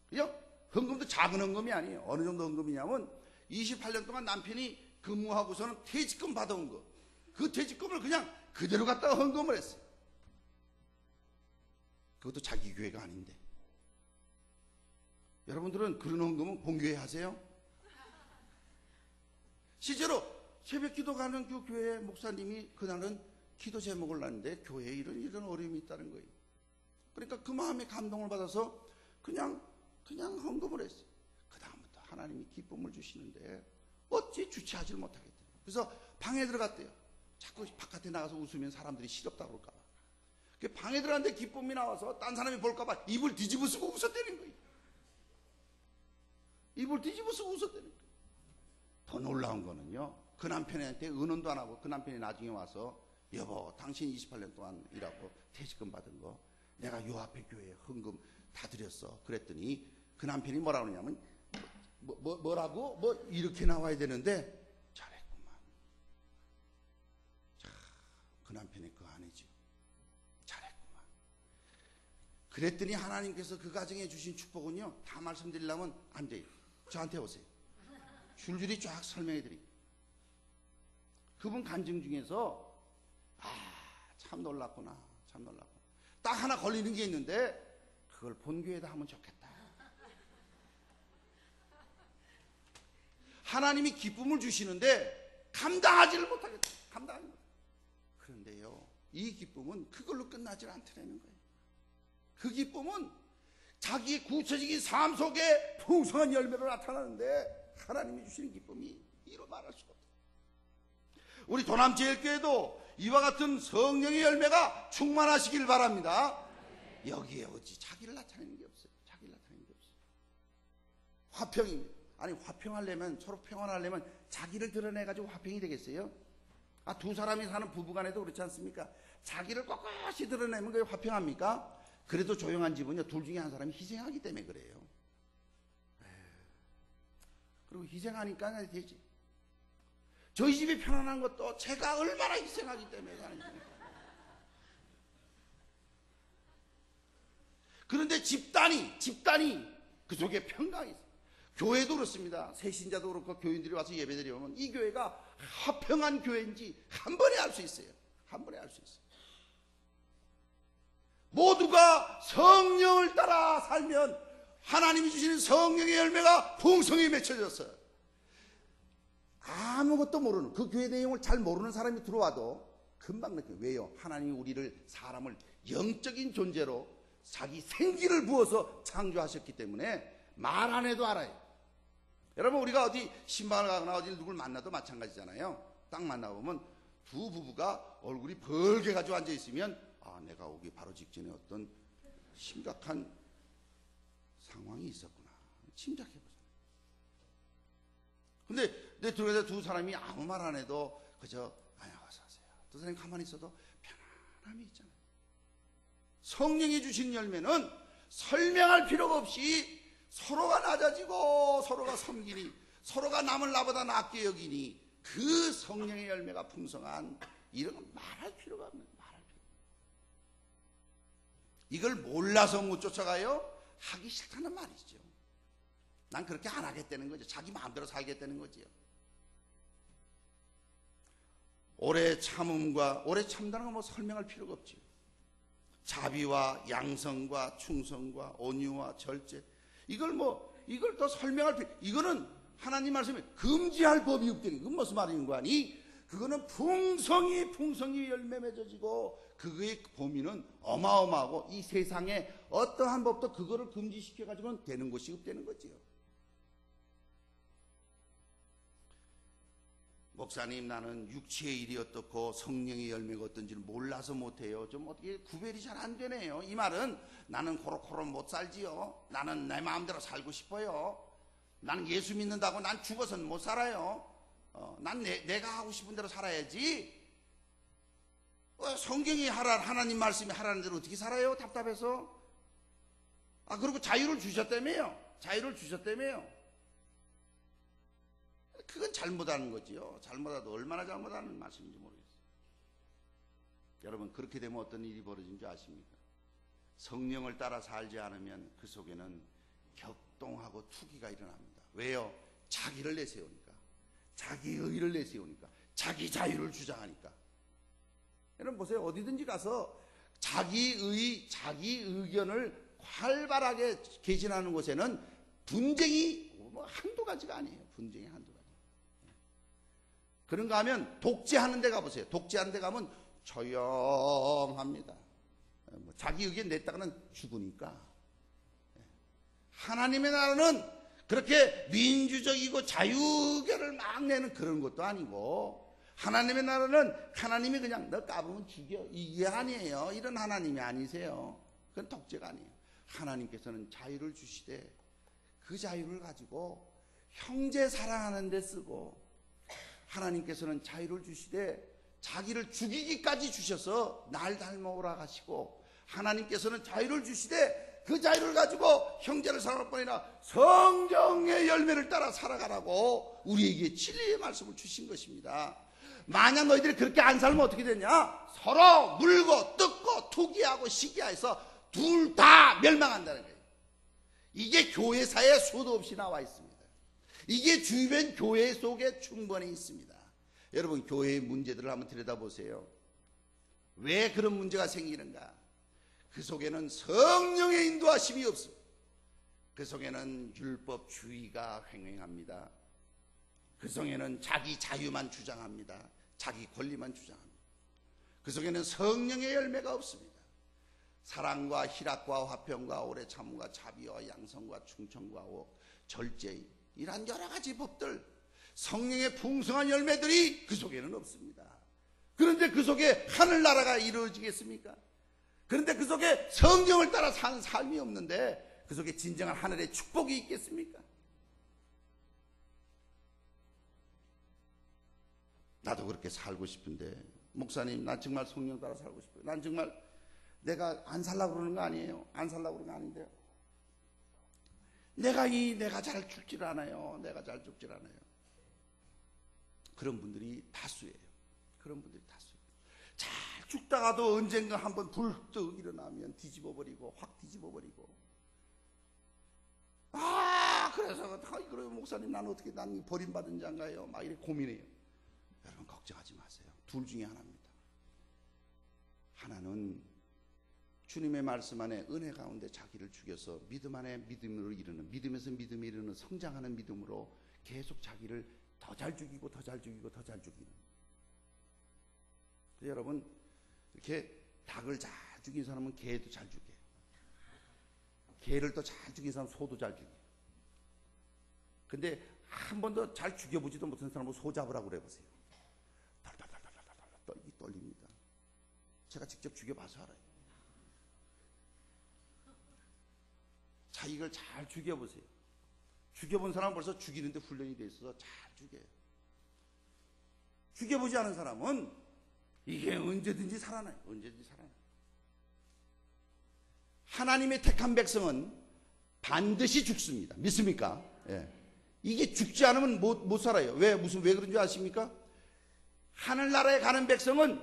A: 그죠? 헌금도 작은 헌금이 아니에요. 어느 정도 헌금이냐면 28년 동안 남편이 근무하고서는 퇴직금 받아온 거. 그 퇴직금을 그냥 그대로 갖다가 헌금을 했어요. 그것도 자기 교회가 아닌데. 여러분들은 그런 헌금은 본교회 하세요? 실제로 새벽 기도 가는 그 교회 목사님이 그날은 기도 제목을 놨는데 교회에 이런 어려움이 있다는 거예요. 그러니까 그 마음에 감동을 받아서 그냥 헌금을 했어요. 그 다음부터 하나님이 기쁨을 주시는데 어찌 주체하지 못하겠대요. 그래서 방에 들어갔대요. 자꾸 바깥에 나가서 웃으면 사람들이 시렵다 그럴까 봐. 방에 들어갔는데 기쁨이 나와서 딴 사람이 볼까 봐 입을 뒤집어쓰고 웃었다는 거예요. 입을 뒤집어쓰고 웃었다는 거예요. 더 놀라운 거는요, 그 남편한테 은원도 안 하고 그 남편이 나중에 와서, 여보, 당신 28년 동안 일하고 퇴직금 받은 거 내가 요 앞에 교회에 헌금 다 드렸어. 그랬더니 그 남편이 뭐라 그러냐면, 뭐라고? 이렇게 나와야 되는데 잘했구만. 자, 그 남편이 그 아내죠. 잘했구만. 그랬더니 하나님께서 그 가정에 주신 축복은요, 다 말씀드리려면 안 돼요. 저한테 오세요. 줄줄이 쫙 설명해 드릴게요. 그분 간증 중에서 참 놀랐구나. 딱 하나 걸리는 게 있는데 그걸 본교에다 하면 좋겠다. 하나님이 기쁨을 주시는데 감당하지를 못하겠다. 그런데요, 이 기쁨은 그걸로 끝나질 않더라는 거예요. 그 기쁨은 자기의 구체적인 삶 속에 풍성한 열매로 나타나는데 하나님이 주시는 기쁨이 이로 말할 수가 없어요. 우리 도남제일교회도 이와 같은 성령의 열매가 충만하시길 바랍니다. 여기에 어찌 자기를 나타내는 게 없어요. 화평입니다. 아니, 화평하려면, 서로 평안하려면 자기를 드러내가지고 화평이 되겠어요? 두 사람이 사는 부부간에도 그렇지 않습니까? 자기를 꼿꼿이 드러내면 그게 화평합니까? 그래도 조용한 집은요, 둘 중에 한 사람이 희생하기 때문에 그래요. 그리고 희생하니까 되지. 저희 집이 편안한 것도 제가 얼마나 희생하기 때문에 가는 거예요. 그런데 집단이 그 속에 평강이 있어요. 교회도 그렇습니다. 새신자도 그렇고 교인들이 와서 예배드리면 이 교회가 화평한 교회인지 한 번에 알 수 있어요. 모두가 성령을 따라 살면 하나님이 주시는 성령의 열매가 풍성히 맺혀졌어요. 아무것도 모르는, 그 교회 내용을 잘 모르는 사람이 들어와도 금방 느껴요. 왜요? 하나님이 사람을 영적인 존재로 자기 생기를 부어서 창조하셨기 때문에 말 안 해도 알아요. 여러분, 우리가 어디 신방을 가거나 어디 누굴 만나도 마찬가지잖아요. 딱 만나보면 두 부부가 얼굴이 벌게 가지고 앉아있으면 내가 오기 바로 직전에 어떤 심각한 상황이 있었구나 짐작해보잖아요. 근데 내 들어가서 두 사람이 아무 말 안 해도 그저 어서 오세요. 두 사람이 가만히 있어도 편안함이 있잖아요. 성령이 주신 열매는 설명할 필요가 없이 서로가 낮아지고 서로가 섬기니, 서로가 남을 나보다 낫게 여기니, 그 성령의 열매가 풍성한, 이런 건 말할 필요가 없는, 이걸 몰라서 못 쫓아가요? 하기 싫다는 말이죠. 난 그렇게 안 하겠다는 거죠. 자기 마음대로 살겠다는 거지요. 오래 참음과, 오래 참다는 건 뭐 설명할 필요가 없지. 자비와 양성과 충성과 온유와 절제, 이걸 더 설명할 필요, 이거는 하나님 말씀에 금지할 법이 없다는, 그건 무슨 말인 거 아니? 그거는 풍성히 열매 맺어지고 그거의 범위는 어마어마하고 이 세상에 어떠한 법도 그거를 금지시켜 가지고는 되는 것이 없다는 거지요. 목사님, 나는 육체의 일이 어떻고 성령의 열매가 어떤지를 몰라서 못해요. 좀 어떻게 구별이 잘 안 되네요. 이 말은 나는 코로코로 못 살지요. 나는 내 마음대로 살고 싶어요. 나는 예수 믿는다고 난 죽어서는 못 살아요. 난 내가 하고 싶은 대로 살아야지. 성경이 하나님 말씀이 하라는 대로 어떻게 살아요? 답답해서. 그리고 자유를 주셨다며요. 자유를 주셨다며요. 그건 잘못하는 거지요. 잘못하도 얼마나 잘못하는 말씀인지 모르겠어요. 여러분, 그렇게 되면 어떤 일이 벌어진 줄 아십니까? 성령을 따라 살지 않으면 그 속에는 격동하고 투기가 일어납니다. 왜요? 자기를 내세우니까, 자기 의를 내세우니까, 자기 자유를 주장하니까. 여러분 보세요. 어디든지 가서 자기 의견을 활발하게 개진하는 곳에는 분쟁이 한두 가지가 아니에요. 분쟁이 한두 가지. 그런가 하면 독재하는 데 가보세요. 독재하는 데 가면 조용합니다. 자기 의견 냈다가는 죽으니까. 하나님의 나라는 그렇게 민주적이고 자유의견을 막 내는 그런 것도 아니고, 하나님의 나라는 하나님이 그냥 너 까부면 죽여, 이게 아니에요. 이런 하나님이 아니세요. 그건 독재가 아니에요. 하나님께서는 자유를 주시되 그 자유를 가지고 형제 사랑하는 데 쓰고, 하나님께서는 자유를 주시되 자기를 죽이기까지 주셔서 날 닮아오라 하시고, 하나님께서는 자유를 주시되 그 자유를 가지고 형제를 사랑할 뿐 아니라 성경의 열매를 따라 살아가라고 우리에게 진리의 말씀을 주신 것입니다. 만약 너희들이 그렇게 안 살면 어떻게 되냐? 서로 물고 뜯고 투기하고 시기해서 둘 다 멸망한다는 거예요. 이게 교회사에 수도 없이 나와 있습니다. 이게 주변 교회 속에 충분히 있습니다. 여러분, 교회의 문제들을 한번 들여다보세요. 왜 그런 문제가 생기는가? 그 속에는 성령의 인도하심이 없습니다. 그 속에는 율법주의가 횡행합니다. 그 속에는 자기 자유만 주장합니다. 자기 권리만 주장합니다. 그 속에는 성령의 열매가 없습니다. 사랑과 희락과 화평과 오래 참음과 자비와 양성과 충청과 절제, 이러한 여러 가지 법들, 성령의 풍성한 열매들이 그 속에는 없습니다. 그런데 그 속에 하늘나라가 이루어지겠습니까? 그런데 그 속에 성경을 따라 사는 삶이 없는데 그 속에 진정한 하늘의 축복이 있겠습니까? 나도 그렇게 살고 싶은데, 목사님, 난 정말 성령 따라 살고 싶어요. 난 정말 내가 안 살라고 그러는 거 아니에요. 안 살라고 그러는 거 아닌데요. 내가 잘 죽질 않아요. 내가 잘 죽질 않아요. 그런 분들이 다수예요. 그런 분들이 다수예요. 잘 죽다가도 언젠가 한번 불떡 일어나면 뒤집어버리고, 확 뒤집어버리고. 그래서 그래요, 목사님, 난 어떻게, 난 버림받은 자인가요? 막 이렇게 고민해요. 여러분, 걱정하지 마세요. 둘 중에 하나입니다. 하나는 주님의 말씀 안에 은혜 가운데 자기를 죽여서 믿음 안에 믿음으로 이르는, 믿음에서 믿음에 이르는 성장하는 믿음으로 계속 자기를 더 잘 죽이고 더 잘 죽이고 더 잘 죽이는. 그래서 여러분, 이렇게 닭을 잘 죽인 사람은 개도 잘 죽여요. 개를 또 잘 죽인 사람은 소도 잘 죽여요. 근데 한 번도 잘 죽여보지도 못한 사람은 소 잡으라고 그래보세요. 떨기 떨립니다. 제가 직접 죽여봐서 알아요. 자, 이걸 잘 죽여보세요. 죽여본 사람은 벌써 죽이는데 훈련이 돼 있어서 잘 죽여요. 죽여보지 않은 사람은 이게 언제든지 살아나요. 언제든지 살아나요. 하나님의 택한 백성은 반드시 죽습니다. 믿습니까? 예. 이게 죽지 않으면 못 살아요. 왜 그런 줄 아십니까? 하늘나라에 가는 백성은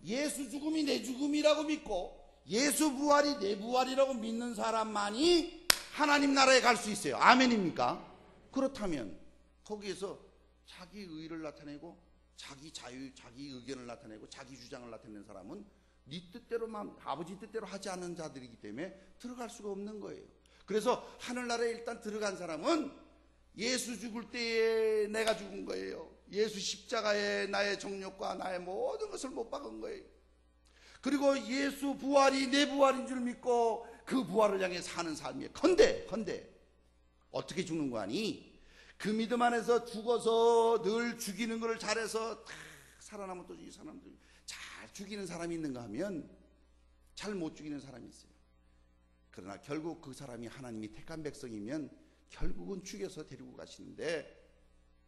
A: 예수 죽음이 내 죽음이라고 믿고 예수 부활이 내 부활이라고 믿는 사람만이 하나님 나라에 갈 수 있어요. 아멘입니까? 그렇다면 거기에서 자기 의를 나타내고 자기 자유, 자기 의견을 나타내고 자기 주장을 나타내는 사람은 네 뜻대로만, 아버지 뜻대로 하지 않는 자들이기 때문에 들어갈 수가 없는 거예요. 그래서 하늘나라에 일단 들어간 사람은 예수 죽을 때에 내가 죽은 거예요. 예수 십자가에 나의 정욕과 나의 모든 것을 못 박은 거예요. 그리고 예수 부활이 내 부활인 줄 믿고 그 부활을 향해 사는 삶이에요. 건데 어떻게 죽는 거 아니? 그 믿음 안에서 죽어서 늘 죽이는 걸 잘해서 살아남은 또 이 사람들 잘 죽이는 사람이 있는가 하면 잘 못 죽이는 사람이 있어요. 그러나 결국 그 사람이 하나님이 택한 백성이면 결국은 죽여서 데리고 가시는데,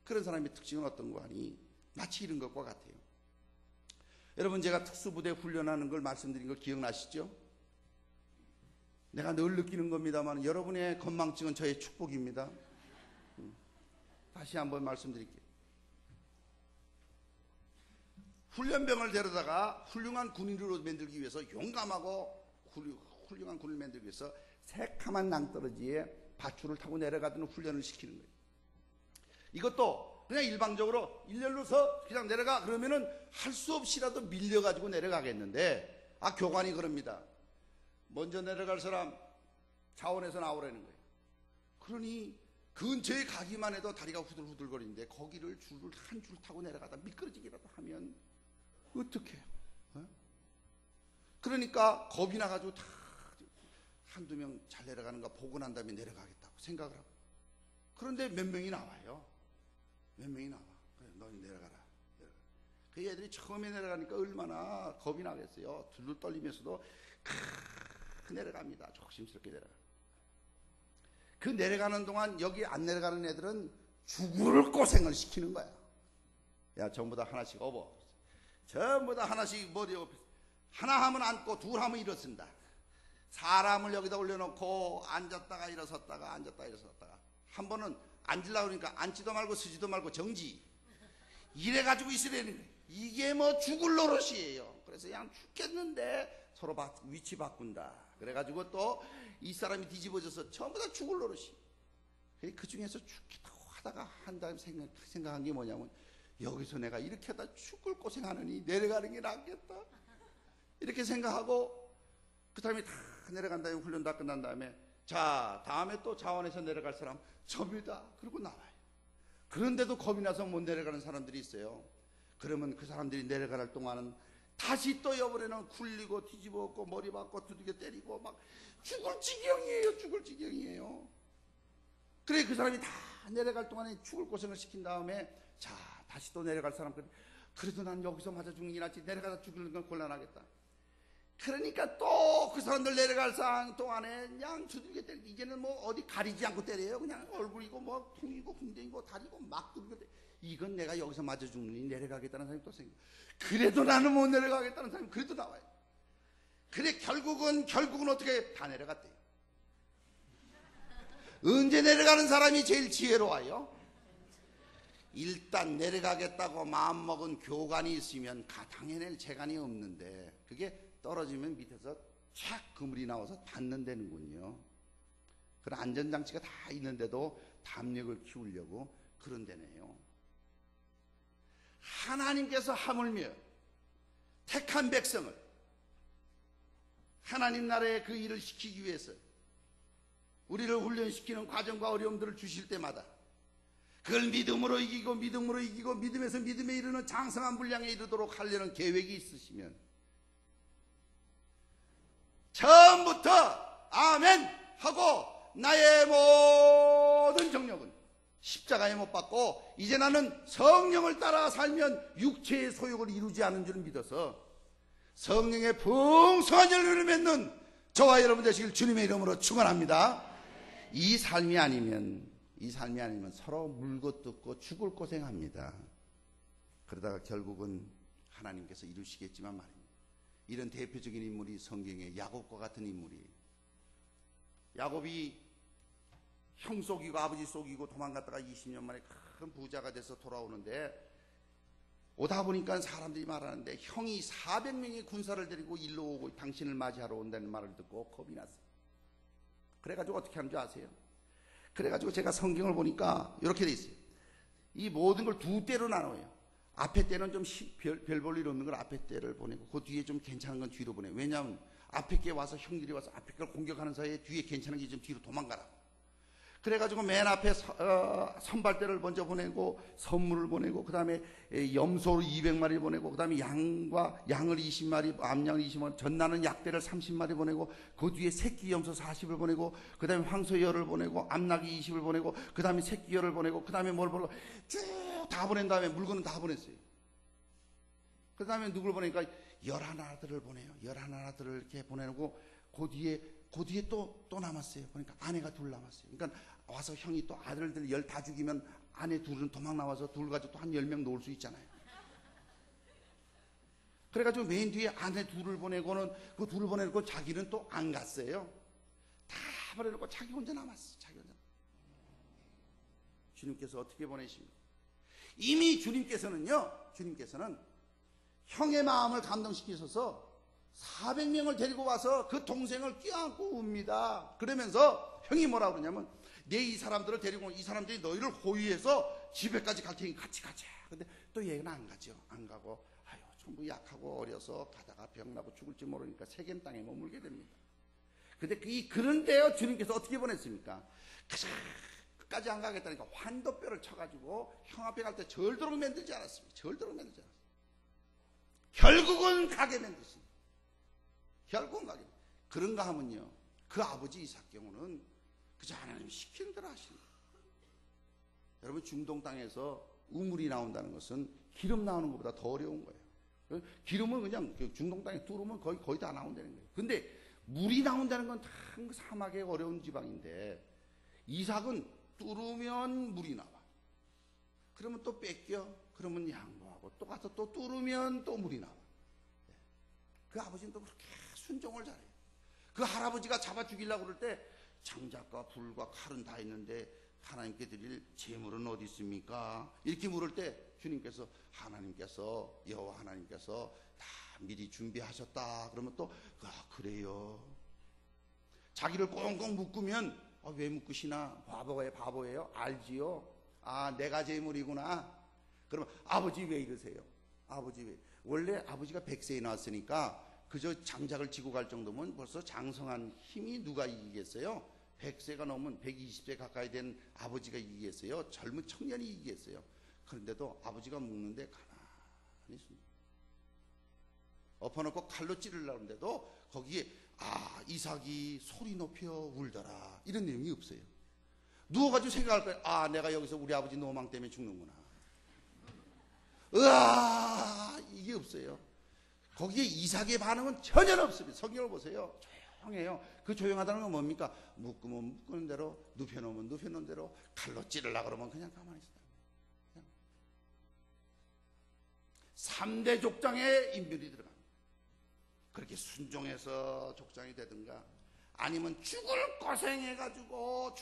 A: 그런 사람의 특징은 어떤 거 아니? 마치 이런 것과 같아요. 여러분, 제가 특수부대 훈련하는 걸 말씀드린 거 기억나시죠? 내가 늘 느끼는 겁니다만 여러분의 건망증은 저의 축복입니다. 다시 한번 말씀드릴게요. 훈련병을 데려다가 훌륭한 군인으로 만들기 위해서, 용감하고 훌륭한 군인을 만들기 위해서 새카만 낭떠러지에 밧줄을 타고 내려가는 훈련을 시키는 거예요. 이것도 그냥 일방적으로 일렬로서 그냥 내려가 그러면은 할 수 없이라도 밀려가지고 내려가겠는데, 교관이 그럽니다. 먼저 내려갈 사람 자원에서 나오라는 거예요. 그러니 근처에 가기만 해도 다리가 후들후들거리는데 거기를 줄을 한 줄 타고 내려가다 미끄러지기라도 하면 어떡해요? 그러니까 겁이 나가지고 다 한두 명 잘 내려가는 거 보고 난 다음에 내려가겠다고 생각을 하고, 그런데 몇 명이 나와요. 몇 명이 나와. 그래, 너 내려가라. 그 애들이 처음에 내려가니까 얼마나 겁이 나겠어요. 둘둘 떨리면서도 내려갑니다. 조심스럽게 내려가. 그 내려가는 동안 여기 안 내려가는 애들은 죽을 고생을 시키는 거야. 야, 전부 다 하나씩 업어. 전부 다 하나씩 머리 옆에. 하나 하면 앉고 둘 하면 일어선다. 사람을 여기다 올려놓고 앉았다가 일어섰다가 앉았다가 일어섰다가, 한 번은 앉으려고 그러니까 앉지도 말고 서지도 말고 정지. 이래가지고 있으려는 거예요. 이게 뭐 죽을 노릇이에요. 그래서 그냥 죽겠는데 서로 위치 바꾼다. 그래가지고 또 이 사람이 뒤집어져서 전부 다 죽을 노릇이. 그 중에서 죽겠다고 하다가 한 다음 생각한 게 뭐냐면, 여기서 내가 이렇게 하다 죽을 고생하느니 내려가는 게 낫겠다. 이렇게 생각하고 그 다음에 다 내려간 다음에 훈련 다 끝난 다음에, 자, 다음에 또 자원에서 내려갈 사람 접니다. 그러고 나와요. 그런데도 겁이 나서 못 내려가는 사람들이 있어요. 그러면 그 사람들이 내려갈 동안은 다시 또 이번에는 굴리고 뒤집어 엎고 머리 박고 두들겨 때리고 막 죽을 지경이에요. 죽을 지경이에요. 그래, 그 사람이 다 내려갈 동안에 죽을 고생을 시킨 다음에, 자, 다시 또 내려갈 사람, 그래도 난 여기서 맞아 죽는 게 낫지, 내려가다 죽는 건 곤란하겠다. 그러니까 또 그 사람들 내려갈 상 동안에 그냥 두들겨 때리고, 이제는 뭐 어디 가리지 않고 때려요. 그냥 얼굴이고 뭐 통이고 궁뎅이고 다리고 막 두들겨 때려. 이건 내가 여기서 맞아 죽느니 내려가겠다는 사람이 또 생겨. 그래도 나는 못 내려가겠다는 사람이 그래도 나와요. 그래, 결국은 어떻게 다 내려갔대요. 언제 내려가는 사람이 제일 지혜로워요? 일단 내려가겠다고 마음먹은 교관이 있으면 당해낼 재간이 없는데, 그게 떨어지면 밑에서 촥 그물이 나와서 닿는다는군요. 그런 안전장치가 다 있는데도 담력을 키우려고 그런 데네요. 하나님께서 하물며 택한 백성을 하나님 나라의 그 일을 시키기 위해서 우리를 훈련시키는 과정과 어려움들을 주실 때마다 그걸 믿음으로 이기고 믿음에서 믿음에 이르는 장성한 분량에 이르도록 하려는 계획이 있으시면 처음부터 아멘 하고 나의 모든 정력은 십자가에 못 박고 이제 나는 성령을 따라 살면 육체의 소욕을 이루지 않은 줄 믿어서 성령의 풍성한 열매를 맺는 저와 여러분 되시길 주님의 이름으로 축원합니다. 이 삶이 아니면 서로 물고 뜯고 죽을 고생합니다. 그러다가 결국은 하나님께서 이루시겠지만 말입니다. 이런 대표적인 인물이 성경에 야곱과 같은 인물이에요. 야곱이 형 속이고 아버지 속이고 도망갔다가 20년 만에 큰 부자가 돼서 돌아오는데, 오다 보니까 사람들이 말하는데 형이 400명의 군사를 데리고 일로 오고 당신을 맞이하러 온다는 말을 듣고 겁이 났어요. 그래가지고 어떻게 하는 줄 아세요? 그래가지고 제가 성경을 보니까 이렇게 돼 있어요. 이 모든 걸 두 때로 나눠요. 앞에 때는 좀 별 볼 일 없는 걸 앞에 때를 보내고 그 뒤에 좀 괜찮은 건 뒤로 보내고, 왜냐하면 앞에 게 와서 형들이 와서 앞에 걸 공격하는 사이에 뒤에 괜찮은 게 좀 뒤로 도망가라고. 그래가지고 맨 앞에 선발대를 먼저 보내고 선물을 보내고, 그 다음에 염소를 200마리 보내고, 그 다음에 양을 20마리, 암양을 20마리, 전나는 약대를 30마리 보내고, 그 뒤에 새끼 염소 40을 보내고, 그 다음에 황소열을 보내고, 암낙이 20을 보내고, 그 다음에 새끼열을 보내고, 그 다음에 뭘 보내고, 쭉 다 보낸 다음에 물건은 다 보냈어요. 그 다음에 누굴 보내니까 11아들을 보내요. 11아들을 이렇게 보내고, 그 뒤에 또 남았어요. 그러니까 아내가 둘 남았어요. 그러니까 와서 형이 또 아들들 10 다 죽이면 아내 둘은 도망 나와서 둘 가지고 또 한 10명 놓을 수 있잖아요. 그래가지고 맨 뒤에 아내 둘을 보내고는, 그 둘을 보내놓고 자기는 또 안 갔어요. 다 버려놓고 자기 혼자 남았어. 자기 혼자. 주님께서 어떻게 보내십니까? 이미 주님께서는 형의 마음을 감동시키셔서 400명을 데리고 와서 그 동생을 껴안고 웁니다. 그러면서 형이 뭐라고 그러냐면, 내 이 사람들을 데리고 이 사람들이 너희를 호위해서 집에까지 갈 테니 같이 가자. 근데 또 얘는 안 가죠. 안 가고, 아유 전부 약하고 어려서 가다가 병나고 죽을지 모르니까 세겜 땅에 머물게 됩니다. 근데 그런데요, 주님께서 어떻게 보냈습니까? 끝까지 안 가겠다니까 환도뼈를 쳐가지고 형 앞에 갈 때 절도록 만들지 않았습니다. 절도록 만들지 않았습니다. 결국은 가게 만드십니다. 결국은 가게. 그런가 하면요, 그 아버지 이삭 경우는 그저 하나님 시키는 대로 하시는 거예요. 여러분, 중동 땅에서 우물이 나온다는 것은 기름 나오는 것보다 더 어려운 거예요. 기름은 그냥 중동 땅에 뚫으면 거의 다 나온다는 거예요. 근데 물이 나온다는 건 다 사막의 어려운 지방인데, 이삭은 뚫으면 물이 나와. 그러면 또 뺏겨. 그러면 양보하고, 또 가서 또 뚫으면 또 물이 나와. 그 아버지는 또 그렇게 순종을 잘해요. 그 할아버지가 잡아 죽이려고 그럴 때 장작과 불과 칼은 다 있는데 하나님께 드릴 재물은 어디 있습니까? 이렇게 물을 때 주님께서, 여호와 하나님께서 다 미리 준비하셨다. 그러면 또 그래요. 자기를 꽁꽁 묶으면 왜 묶으시나? 바보예요? 알지요? 내가 재물이구나. 그러면 아버지 왜 이러세요? 아버지 왜? 원래 아버지가 100세에 나왔으니까 그저 장작을 지고 갈 정도면 벌써 장성한 힘이 누가 이기겠어요? 100세가 넘으면 120세 가까이 된 아버지가 이기겠어요? 젊은 청년이 이기겠어요? 그런데도 아버지가 묶는데 가만히 있습니다. 엎어놓고 칼로 찌르려고 하는데도 거기에 이삭이 소리 높여 울더라, 이런 내용이 없어요. 누워가지고 생각할 거예요. 내가 여기서 우리 아버지 노망 때문에 죽는구나. 이게 없어요. 거기에 이삭의 반응은 전혀 없습니다. 성경을 보세요. 조용해요. 그 조용하다는 건 뭡니까? 묶으면 묶는 대로, 눕혀놓으면 눕혀놓은 대로, 칼로 찌르려고 그러면 그냥 가만히 있어요. 3대 족장에 인물이 들어갑니다. 그렇게 순종해서 족장이 되든가, 아니면 죽을 고생해가지고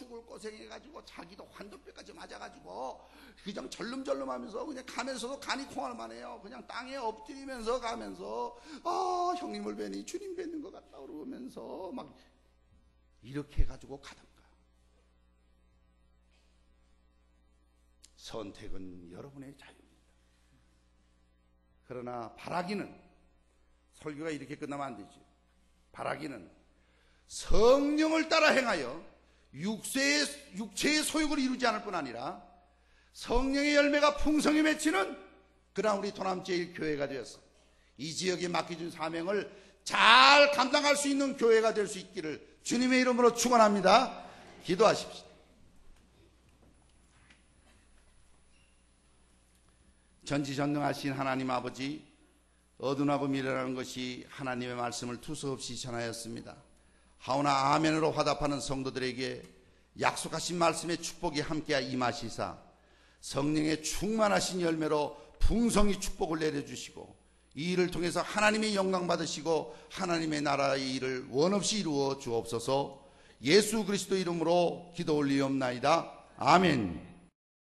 A: 자기도 환도뼈까지 맞아가지고 그냥 절름절름하면서 그냥 가면서도 간이 콩알만 해요. 그냥 땅에 엎드리면서 가면서 형님을 뵈니 주님 뵙는 것 같다 그러면서 막 이렇게 해가지고 가든가. 선택은 여러분의 자유입니다. 그러나 바라기는, 설교가 이렇게 끝나면 안 되죠. 바라기는 성령을 따라 행하여 육체의 소욕을 이루지 않을 뿐 아니라 성령의 열매가 풍성히 맺히는 그런 우리 도남제일교회가 되어서 이 지역에 맡겨준 사명을 잘 감당할 수 있는 교회가 될 수 있기를 주님의 이름으로 축원합니다. 기도하십시오. 전지전능하신 하나님 아버지, 어두나고 미래라는 것이 하나님의 말씀을 투서없이 전하였습니다. 하오나 아멘으로 화답하는 성도들에게 약속하신 말씀의 축복이 함께 임하시사 성령의 충만하신 열매로 풍성히 축복을 내려주시고, 이 일을 통해서 하나님의 영광 받으시고 하나님의 나라의 일을 원없이 이루어 주옵소서. 예수 그리스도 이름으로 기도 올리옵나이다. 아멘.